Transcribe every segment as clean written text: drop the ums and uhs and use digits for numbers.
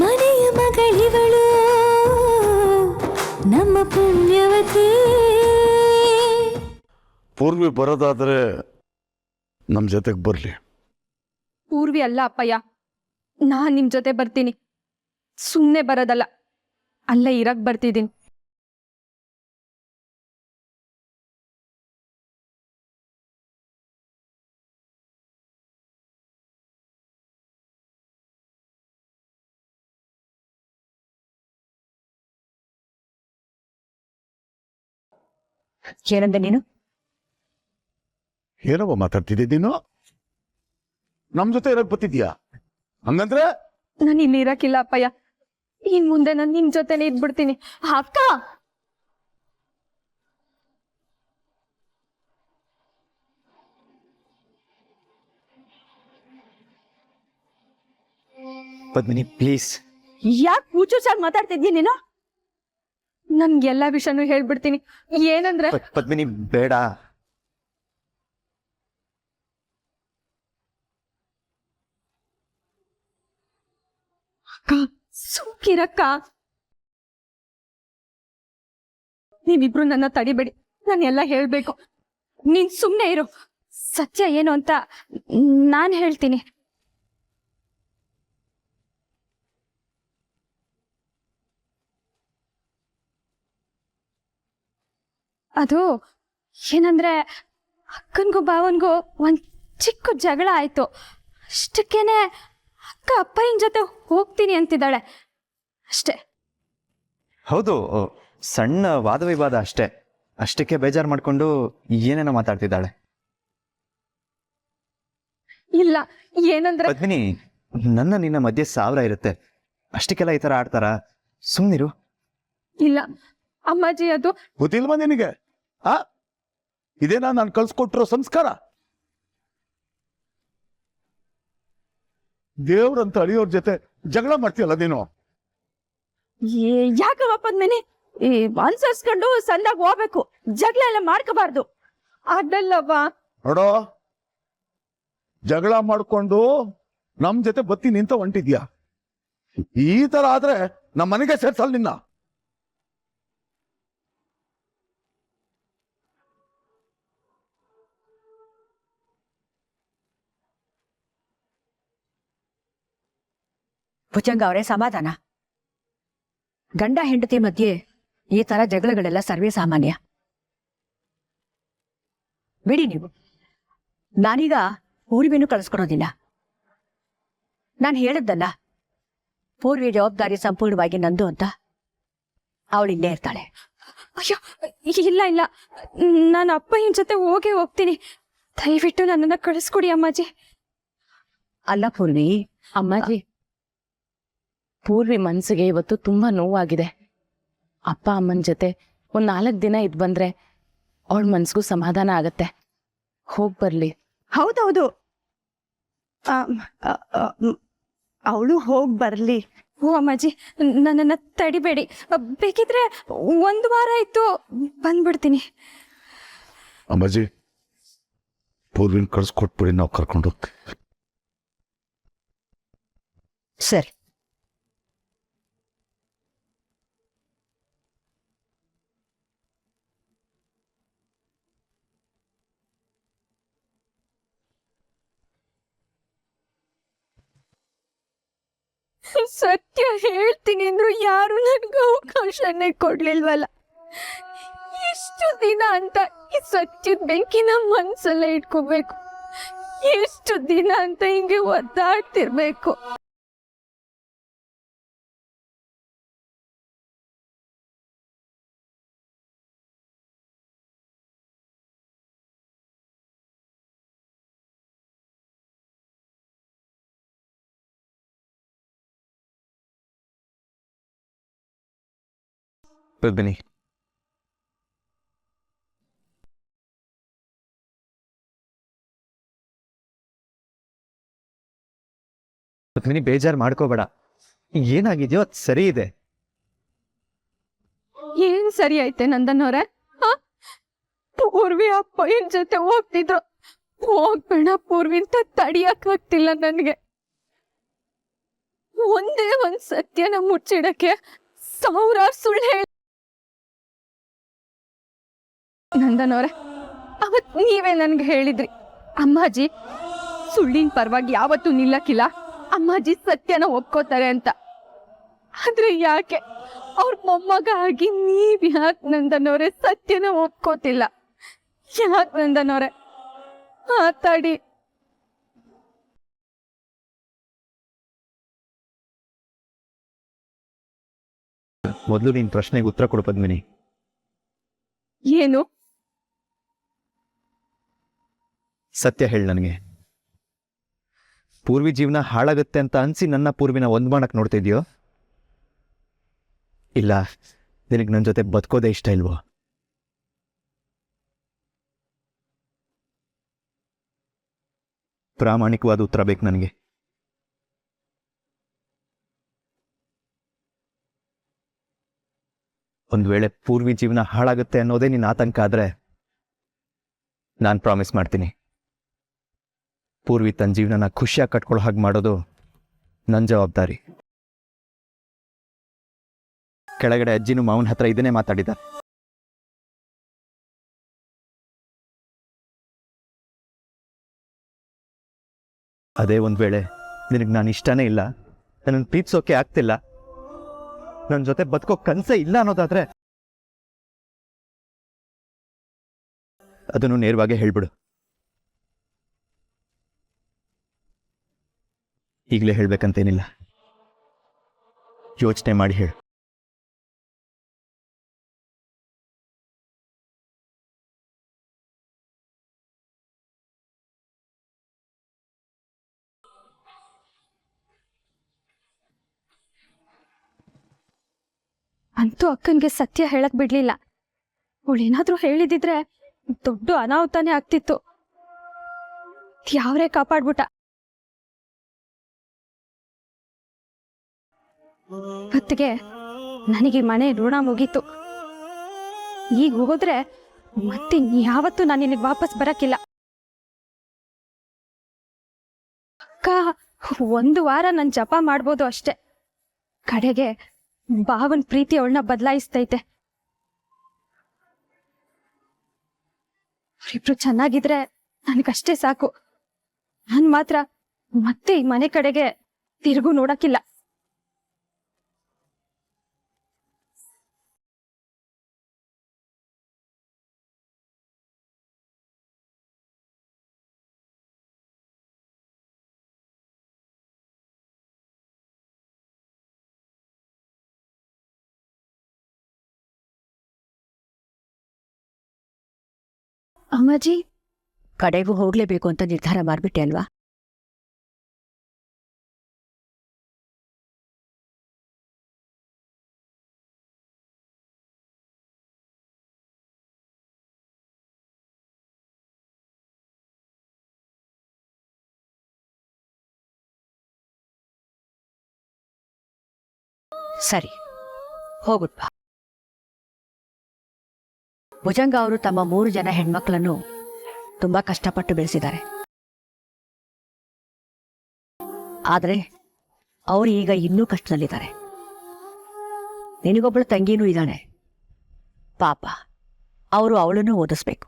ಮನೆಯ ಮಗಳಿವಳು ನಮ್ಮ ಪುಣ್ಯವತಿ. ಪೂರ್ವಿ ಬರೋದಾದ್ರೆ ನಮ್ಮ ಜೊತೆಗೆ ಬರಲಿ. ಪೂರ್ವಿ ಅಲ್ಲ ಅಪ್ಪಯ್ಯ, ನಾನ್ ನಿಮ್ ಜೊತೆ ಬರ್ತೀನಿ. ಸುಮ್ಮನೆ ಬರೋದಲ್ಲ, ಅಲ್ಲೇ ಇರಕ್ ಬರ್ತಿದ್ದೀನಿ. ಏನಂದೆ ನೀನು? ಏನವ ಮಾತಾಡ್ತಿದ್ದೆ ನೀನು? ನಮ್ ಜೊತೆ ಇರಕ್ ಬತ್ತಿದ್ಯಾ? ಹಂಗಂದ್ರೆ ನಾನು ಇಲ್ಲಿ ಇರಕ್ಕಿಲ್ಲ ಅಪ್ಪಯ್ಯ. ಇನ್ ಮುಂದೆ ನಾನು ನಿಮ್ ಜೊತೆನೆ ಇದ್ಬಿಡ್ತೀನಿ. ಅಕ್ಕ, ಪದ್ಮಿನಿ ಪ್ಲೀಸ್. ಯಾಕೆ ಕೂಚೂಚಾಗಿ ಮಾತಾಡ್ತಿದ್ಯ ನೀನು? ನನ್ಗೆಲ್ಲಾ ವಿಷಯನೂ ಹೇಳ್ಬಿಡ್ತೀನಿ. ಏನಂದ್ರೆ ಪದ್ಮಿನಿ ಬೇಡ. ಅಕ್ಕ, ಸುಮ್ಕಿರಕ್ಕ. ನೀವಿಬ್ರು ನನ್ನ ತಡಿಬೇಡಿ, ನಾನು ಎಲ್ಲ ಹೇಳ್ಬೇಕು. ನೀನ್ ಸುಮ್ನೆ ಇರು. ಸತ್ಯ ಏನು ಅಂತ ನಾನ್ ಹೇಳ್ತೀನಿ. ಅದು ಏನಂದ್ರೆ ಅಕ್ಕನ್ಗೂ ಭಾವನ್ಗೂ ಒಂದ್ ಚಿಕ್ಕ ಜಗಳ ಆಯ್ತು. ಅಷ್ಟಕ್ಕೇನೆ ಅಕ್ಕ ಅಪ್ಪಯ್ಯನ ಜೊತೆ ಹೋಗ್ತೀನಿ ಅಂತಿದ್ದಾಳೆ ಅಷ್ಟೇ. ಹೌದು, ಸಣ್ಣ ವಾದ ವಿವಾದ ಅಷ್ಟೇ. ಅಷ್ಟಕ್ಕೆ ಬೇಜಾರು ಮಾಡ್ಕೊಂಡು ಏನೇನೋ ಮಾತಾಡ್ತಿದ್ದಾಳೆ. ಇಲ್ಲ, ಏನಂದ್ರೆ ಪದ್ಮಿನಿ, ನನ್ನ ನಿನ್ನ ಮಧ್ಯೆ 1000 ಇರುತ್ತೆ. ಅಷ್ಟಕ್ಕೆಲ್ಲ ಈ ತರ ಆಡ್ತಾರ? ಸುಮ್ನಿರು. ಇಲ್ಲ ಅಮ್ಮಾಜಿ, ಅದು ಗೊತ್ತಿಲ್ವಾ ನಿನಗೆ? ಇದೇನಾ ನಾನು ಕಳ್ಸ್ಕೊಟ್ಟಿರೋ ಸಂಸ್ಕಾರ? ದೇವ್ರಂತ ಅಳಿಯೋರ್ ಜೊತೆ ಜಗಳ ಮಾಡ್ತೀಯಲ್ಲ ನೀನು. ಯಾಕವ ಪದ್ಮಿನಿ ಅನ್ಸರ್ಸ್ಕೊಂಡು ಸಂದಾಗ ಹೋಗ್ಬೇಕು, ಜಗಳ ಎಲ್ಲ ಮಾಡ್ಕೋಬಾರ್ದು. ಅದಲ್ಲವ್ವ. ನೋಡೋ, ಜಗಳ ಮಾಡ್ಕೊಂಡು ನಮ್ ಜೊತೆ ಬತ್ತೀನಿ ಅಂತ ಹೊಂಟಿದ್ಯಾ? ಈ ತರ ಆದ್ರೆ ನಮ್ಮ ಮನೆಗೆ ಸೇರ್ಸಲ್ ನಿನ್ನ. ಭುಜಂಗ ಅವರೇ, ಸಮಾಧಾನ. ಗಂಡ ಹೆಂಡತಿ ಮಧ್ಯೆ ಈ ತರ ಜಗಳಗಳೆಲ್ಲ ಸರ್ವೇ ಸಾಮಾನ್ಯ. ಬಿಡಿ ನೀವು. ನಾನೀಗ ಪೂರ್ವಿನೂ ಕಳಿಸ್ಕೊಡೋದಿಲ್ಲ. ನಾನು ಹೇಳದ್ದಲ್ಲ, ಪೂರ್ವಿ ಜವಾಬ್ದಾರಿ ಸಂಪೂರ್ಣವಾಗಿ ನಂದು ಅಂತ. ಅವಳು ಇಲ್ಲೇ ಇರ್ತಾಳೆ. ಅಯ್ಯೋ, ಇಲ್ಲ ಇಲ್ಲ, ನಾನು ಅಪ್ಪಯ್ಯನ ಜೊತೆ ಹೋಗ್ತೀನಿ. ದಯವಿಟ್ಟು ನನ್ನನ್ನ ಕಳಿಸ್ಕೊಡಿ ಅಮ್ಮಾಜಿ. ಅಲ್ಲ ಪೂರ್ವಿ. ಅಮ್ಮಾಜಿ, ಪೂರ್ವಿ ಮನ್ಸಿಗೆ ಇವತ್ತು ತುಂಬಾ ನೋವಾಗಿದೆ. ಅಪ್ಪ ಅಮ್ಮನ ಜೊತೆ ಒಂದ್ 4 ದಿನ ಇದ್ ಬಂದ್ರೆ ಅವಳ ಮನ್ಸಿಗೂ ಸಮಾಧಾನ ಆಗತ್ತೆ. ಹೋಗ್ ಬರ್ಲಿ. ಹೌದೌದು, ಅವಳು ಹೋಗ್ ಬರ್ಲಿ. ಓ ಅಮ್ಮಾಜಿ, ನನ್ನನ್ನ ತಡಿಬೇಡಿ. ಬೇಕಿದ್ರೆ 1 ವಾರ ಆಯ್ತು ಬಂದ್ಬಿಡ್ತೀನಿ. ಅಮ್ಮಾಜಿ, ಪೂರ್ವಿನ ಕಳ್ಸ್ಕೊಟ್ಬಿಡಿ, ನಾವು ಕರ್ಕೊಂಡು ಹೋಗ್ತೀವಿ. ಸರಿ. ಸತ್ಯ ಹೇಳ್ತೀನಿ ಅಂದ್ರು ಯಾರು ನನ್ಗೆ ಅವಕಾಶನೇ ಕೊಡ್ಲಿಲ್ವಲ್ಲ. ಎಷ್ಟು ದಿನ ಅಂತ ಈ ಸತ್ಯದ ಬೆಂಕಿನ ಮನ್ಸಲ್ಲೇ ಇಟ್ಕೋಬೇಕು? ಎಷ್ಟು ದಿನ ಅಂತ ಹಿಂಗೆ ಒದ್ದಾಡ್ತಿರ್ಬೇಕು? ಪದ್ಮಿನಿ, ಪದ್ಮಿನಿ ಬೇಜಾರು ಮಾಡ್ಕೋಬೇಡ. ಏನಾಗಿದೆಯೋ ಅದು ಸರಿ ಇದೆ. ಏನ್ ಸರಿ ಐತೆ ನಂದನವ್ರೆ? ಪೂರ್ವಿ ಅಪ್ಪಯ್ಯನ ಜೊತೆ ಹೋಗ್ತಿದ್ರು. ಹೋಗ್ಬೇಡ ಪೂರ್ವಿ ಅಂತ ತಡಿಯಕ್ ಆಗ್ತಿಲ್ಲ ನನ್ಗೆ. ಒಂದೇ ಒಂದ್ ಸತ್ಯನ ಮುಚ್ಚಿಡಕ್ಕೆ ಸಾವಿರಾರು ಸುಳ್ಳು ಹೇಳಿ ನಂದನವ್ರೆ, ಅವತ್ ನೀವೇ ನನ್ಗೆ ಹೇಳಿದ್ರಿ ಅಮ್ಮಾಜಿ ಸುಳ್ಳಿನ ಪರವಾಗಿ ಯಾವತ್ತೂ ನಿಲ್ಲಕ್ಕಿಲ್ಲ, ಅಮ್ಮಾಜಿ ಸತ್ಯನ ಒಪ್ಕೋತಾರೆ ಅಂತ. ಆದ್ರೆ ಯಾಕೆ ಅವ್ರ ಮೊಮ್ಮಗ ಆಗಿ ನೀವ್ ಯಾಕೆ ನಂದನವ್ರೆ ಸತ್ಯನ ಒಪ್ಕೋತಿಲ್ಲ? ಯಾಕೆ ನಂದನವ್ರೆ ಮಾತಾಡಿ. ಮೊದಲು ನಿನ್ ಪ್ರಶ್ನೆಗೆ ಉತ್ತರ ಕೊಡು ಪದ್ಮಿನಿ. ಏನು? ಸತ್ಯ ಹೇಳು ನನಗೆ. ಪೂರ್ವಿ ಜೀವನ ಹಾಳಾಗುತ್ತೆ ಅಂತ ಅನ್ಸಿ ನನ್ನ ಪೂರ್ವಿನ ಒಂದ್ ಮಾಡಕ್ ನೋಡ್ತಿದ್ಯೋ, ಇಲ್ಲ ನಿನಗೆ ನನ್ನ ಜೊತೆ ಬದುಕೋದೇ ಇಷ್ಟ ಇಲ್ವೋ? ಪ್ರಾಮಾಣಿಕವಾದ ಉತ್ತರ ಬೇಕು ನನಗೆ. ಒಂದ್ ವೇಳೆ ಪೂರ್ವಿ ಜೀವನ ಹಾಳಾಗುತ್ತೆ ಅನ್ನೋದೇ ನಿನ್ನ ಆತಂಕ ಆದ್ರೆ ನಾನು ಪ್ರಾಮಿಸ್ ಮಾಡ್ತೀನಿ, ಪೂರ್ವಿ ತನ್ನ ಜೀವನನ ಖುಷಿಯಾಗಿ ಕಟ್ಕೊಳ್ಳೋ ಹಾಗೆ ಮಾಡೋದು ನನ್ನ ಜವಾಬ್ದಾರಿ. ಕೆಳಗಡೆ ಅಜ್ಜಿನೂ ಮಾವನ ಹತ್ರ ಇದನ್ನೇ ಮಾತಾಡಿದ್ದಾರೆ. ಅದೇ ಒಂದ್ ವೇಳೆ ನಿನಗೆ ನಾನು ಇಷ್ಟನೇ ಇಲ್ಲ, ನನ್ನನ್ನು ಪ್ರೀತಿಸೋಕೆ ಆಗ್ತಿಲ್ಲ, ನನ್ನ ಜೊತೆ ಬದುಕೋ ಕನಸೇ ಇಲ್ಲ ಅನ್ನೋದಾದ್ರೆ ಅದನ್ನು ನೇರವಾಗಿ ಹೇಳ್ಬಿಡು. ಈಗಲೇ ಹೇಳ್ಬೇಕಂತೇನಿಲ್ಲ, ಯೋಚನೆ ಮಾಡಿ ಹೇಳು. ಅಂತೂ ಅಕ್ಕನ್ಗೆ ಸತ್ಯ ಹೇಳಕ್ ಬಿಡ್ಲಿಲ್ಲ. ಅವಳೇನಾದ್ರೂ ಹೇಳಿದಿದ್ರೆ ದೊಡ್ಡ ಅನಾಹುತಾನೇ ಆಗ್ತಿತ್ತು. ಯಾವ್ರೇ ಕಾಪಾಡ್ಬಿಟ್ಟ. ಹೊತ್ತಿಗೆ ನನಗೆ ಮನೆ ಋಣ ಮುಗೀತು. ಈಗ ಹೋದ್ರೆ ಮತ್ತೆ ಯಾವತ್ತೂ ನಾನು ನಿನಗೆ ವಾಪಸ್ ಬರಕ್ಕಿಲ್ಲ. ಅಕ್ಕ 1 ವಾರ ನಾನು ಜಪ ಮಾಡ್ಬೋದು ಅಷ್ಟೆ. ಕಡೆಗೆ ಭಾವನ್ ಪ್ರೀತಿ ಅವಳನ್ನ ಬದಲಾಯಿಸ್ತೈತೆ. ಇಬ್ರು ಚೆನ್ನಾಗಿದ್ರೆ ನನಗಷ್ಟೇ ಸಾಕು. ನಾನ್ ಮಾತ್ರ ಮತ್ತೆ ಈ ಮನೆ ಕಡೆಗೆ ತಿರುಗು ನೋಡಕ್ಕಿಲ್ಲ. ಅಮ್ಮಾಜಿ, ಕಡೆಗೂ ಹೋಗ್ಲೇಬೇಕು ಅಂತ ನಿರ್ಧಾರ ಮಾಡ್ಬಿಟ್ಟೆ ಅಲ್ವಾ? ಸರಿ, ಹೋಗುತ್ತ. ಭುಜಂಗ ಅವರು ತಮ್ಮ 3 ಜನ ಹೆಣ್ಮಕ್ಳನ್ನು ತುಂಬಾ ಕಷ್ಟಪಟ್ಟು ಬೆಳೆಸಿದ್ದಾರೆ. ಆದ್ರೆ ಅವರು ಈಗ ಇನ್ನೂ ಕಷ್ಟದಲ್ಲಿದ್ದಾರೆ. ನಿನಗೊಬ್ಬಳು ತಂಗಿನೂ ಇದ್ದಾಳೆ. ಪಾಪ, ಅವರು ಅವಳನ್ನು ಓದಿಸ್ಬೇಕು.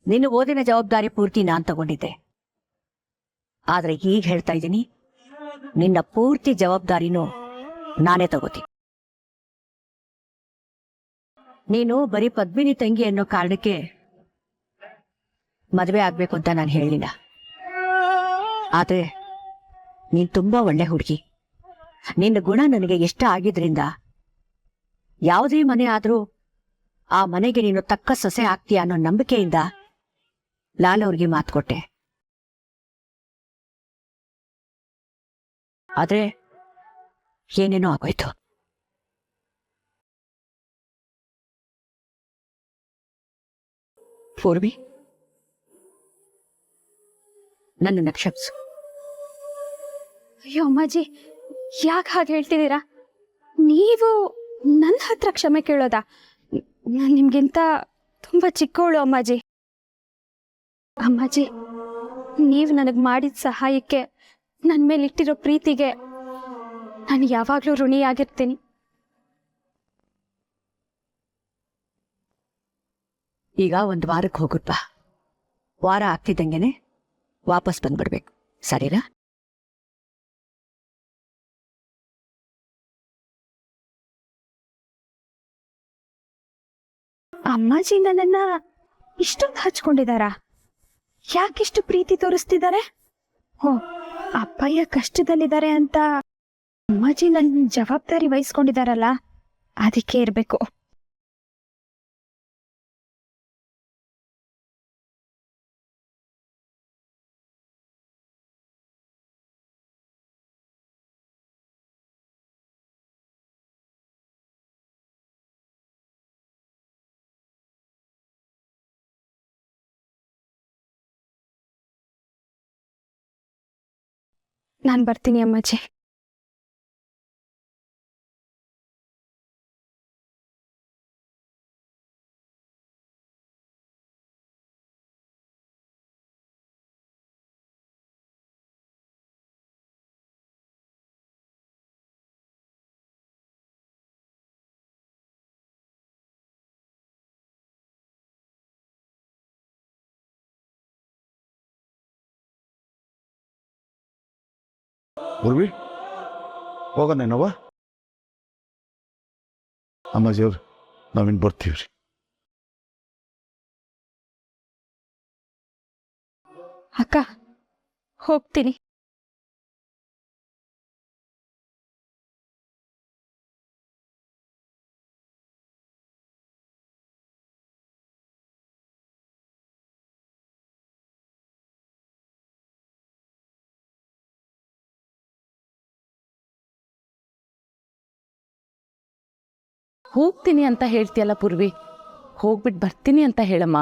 ನಿನ್ನ ಓದಿನ ಜವಾಬ್ದಾರಿ ಪೂರ್ತಿ ನಾನ್ ತಗೊಂಡಿದ್ದೆ. ಆದ್ರೆ ಈಗ ಹೇಳ್ತಾ ಇದ್ದೀನಿ, ನಿನ್ನ ಪೂರ್ತಿ ಜವಾಬ್ದಾರಿನೂ ನಾನೇ ತಗೋತೀನಿ. ನೀನು ಬರೀ ಪದ್ಮಿನಿ ತಂಗಿ ಅನ್ನೋ ಕಾರಣಕ್ಕೆ ಮದುವೆ ಆಗ್ಬೇಕು ಅಂತ ನಾನು ಹೇಳಿಲ್ಲ. ಆದ್ರೆ ನೀನ್ ತುಂಬಾ ಒಳ್ಳೆ ಹುಡುಗಿ. ನಿನ್ನ ಗುಣ ನನಗೆ ಇಷ್ಟ ಆಗಿದ್ರಿಂದ ಯಾವುದೇ ಮನೆ ಆದ್ರೂ ಆ ಮನೆಗೆ ನೀನು ತಕ್ಕ ಸೊಸೆ ಆಗ್ತೀಯ ಅನ್ನೋ ನಂಬಿಕೆಯಿಂದ ಲಾಲ್ ಅವ್ರಿಗೆ ಮಾತು ಕೊಟ್ಟೆ. ಆದ್ರೆ ಏನೇನೋ ಆಗೋಯ್ತು. ಪೂರ್ವಿ, ನನ್ನನ್ನು ಕ್ಷಮಿಸು. ಅಯ್ಯೋ ಅಮ್ಮಾಜಿ, ಯಾಕೆ ಹಾಗೆ ಹೇಳ್ತಿದ್ದೀರಾ? ನೀವು ನನ್ನ ಹತ್ರ ಕ್ಷಮೆ ಕೇಳೋದಾ? ನಾನು ನಿಮ್ಗಿಂತ ತುಂಬಾ ಚಿಕ್ಕವಳು ಅಮ್ಮಾಜಿ. ಅಮ್ಮಾಜಿ, ನೀವು ನನಗೆ ಮಾಡಿದ ಸಹಾಯಕ್ಕೆ ನನ್ನ ಮೇಲೆ ಇಟ್ಟಿರೋ ಪ್ರೀತಿಗೆ ನಾನು ಯಾವಾಗಲೂ ಋಣಿಯಾಗಿರ್ತೀನಿ. ಈಗ ಒಂದು ವಾರಕ್ಕೆ ಹೋಗುತ್ತಾ, ವಾರ ಆಗ್ತಿದ್ದಂಗೆನೆ ವಾಪಸ್ ಬಂದ್ಬಿಡ್ಬೇಕು, ಸರಿನಾ? ಅಮ್ಮಾಜಿ ನನ್ನನ್ನ ಇಷ್ಟೊಂದು ಹಚ್ಕೊಂಡಿದಾರ? ಯಾಕಿಷ್ಟು ಪ್ರೀತಿ ತೋರಿಸ್ತಿದ್ದಾರೆ? ಹೋ, ಅಪ್ಪಯ್ಯ ಕಷ್ಟದಲ್ಲಿದ್ದಾರೆ ಅಂತ ಅಮ್ಮಾಜಿ ನನ್ನ ಜವಾಬ್ದಾರಿ ವಹಿಸ್ಕೊಂಡಿದಾರಲ್ಲ, ಅದಕ್ಕೆ ಇರಬೇಕು. ನಾನು ಬರ್ತೀನಿ ಅಮ್ಮಾಜಿ. ಪೂರ್ವಿ ಹೋಗೋಣೇನವ್ವ? ಅಮ್ಮಾಜಿಯವ್ರು, ನಾವಿನ್ ಬರ್ತೀವ್ರಿ. ಅಕ್ಕ, ಹೋಗ್ತೀನಿ. ಹೋಗ್ತೀನಿ ಅಂತ ಹೇಳ್ತೀಯಲ್ಲ ಪೂರ್ವಿ, ಹೋಗ್ಬಿಟ್ಟು ಬರ್ತೀನಿ ಅಂತ ಹೇಳಮ್ಮ.